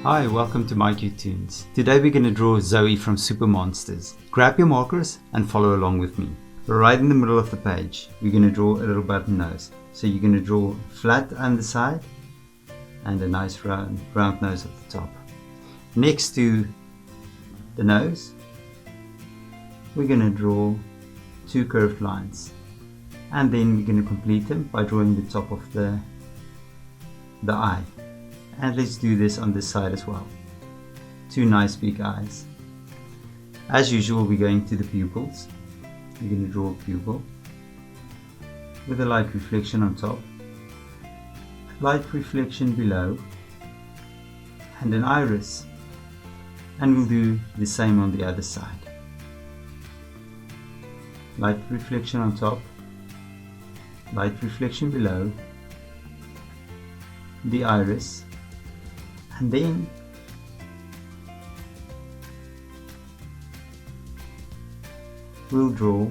Hi, welcome to My Cute Tunes. Today we're going to draw Zoe from Super Monsters. Grab your markers and follow along with me. Right in the middle of the page, we're going to draw a little button nose. So you're going to draw flat underside and a nice round nose at the top. Next to the nose, we're going to draw two curved lines. And then we're going to complete them by drawing the top of the eye. And let's do this on this side as well. Two nice big eyes. As usual, we're going to the pupils. We're going to draw a pupil with a light reflection on top, light reflection below, and an iris. And we'll do the same on the other side. Light reflection on top, light reflection below, the iris, and then we'll draw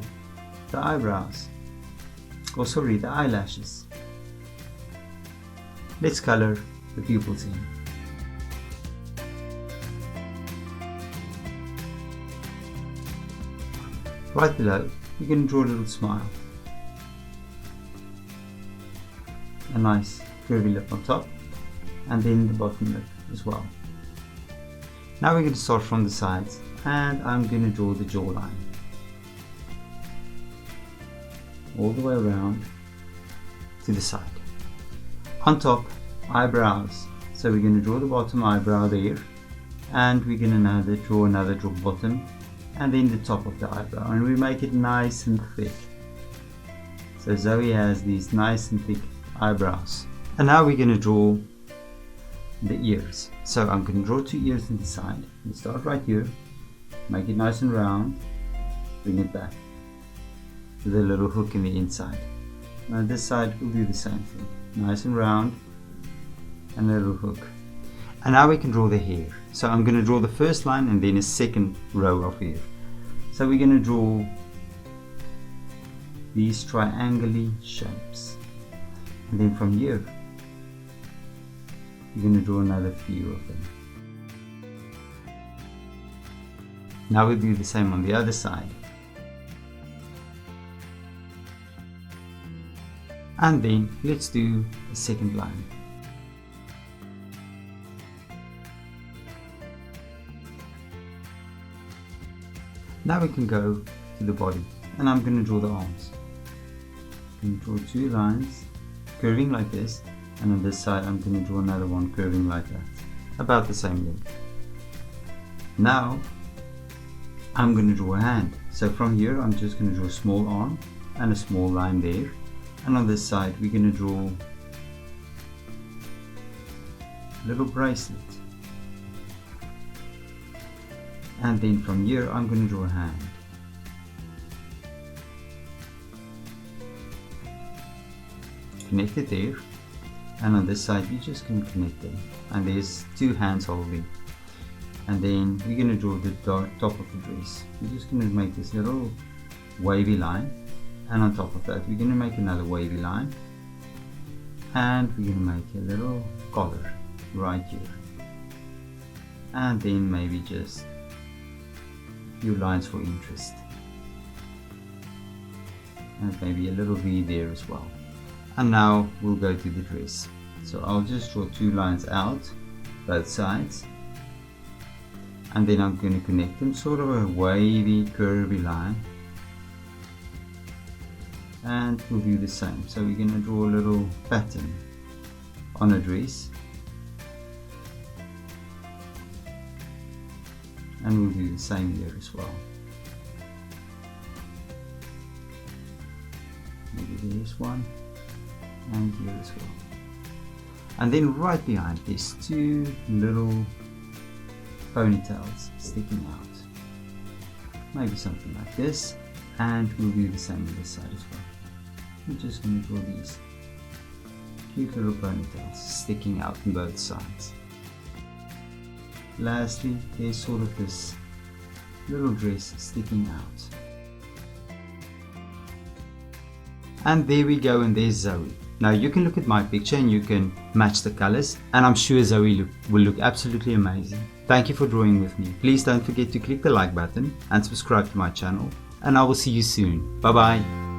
the eyebrows, the eyelashes. Let's color the pupils in. Right below, you're going to draw a little smile, a nice curvy lip on top, and then the bottom lip as well. Now we're going to start from the sides, and I'm going to draw the jawline all the way around to the side. On top, eyebrows. So we're going to draw the bottom eyebrow there, and we're going to draw another bottom, and then the top of the eyebrow, and we make it nice and thick. So Zoe has these nice and thick eyebrows. And now we're going to draw the ears. So I'm going to draw two ears on the side. We start right here, make it nice and round, bring it back with a little hook in the inside. Now this side we'll do the same thing, nice and round and a little hook. And now we can draw the hair. So I'm going to draw the first line and then a second row of hair. So we're going to draw these triangular shapes, and then from here you're going to draw another few of them. Now we'll do the same on the other side. And then let's do a second line. Now we can go to the body, and I'm going to draw the arms. I'm going to draw two lines curving like this, and on this side I'm going to draw another one curving like that, about the same length. Now I'm going to draw a hand. So from here I'm just going to draw a small arm and a small line there, and on this side we're going to draw a little bracelet, and then from here I'm going to draw a hand. Connect it there, and on this side you're just going to connect them, and there's two hands holding. And then we're going to draw the top of the dress. We're just going to make this little wavy line, and on top of that we're going to make another wavy line, and we're going to make a little collar right here, and then maybe just a few lines for interest, and maybe a little V there as well. And now we'll go to the dress. So I'll just draw two lines out both sides, and then I'm going to connect them, sort of a wavy curvy line, and we'll do the same. So we're going to draw a little pattern on a dress, and we'll do the same here as well. Maybe there's one, and here as well. And then right behind there's two little ponytails sticking out, maybe something like this, and we'll do the same on this side as well. I'm just going to draw these cute little ponytails sticking out on both sides. Lastly, there's sort of this little dress sticking out. And there we go, and there's Zoe. Now you can look at my picture and you can match the colors, and I'm sure Zoe will look absolutely amazing. Thank you for drawing with me. Please don't forget to click the like button and subscribe to my channel, and I will see you soon. Bye bye.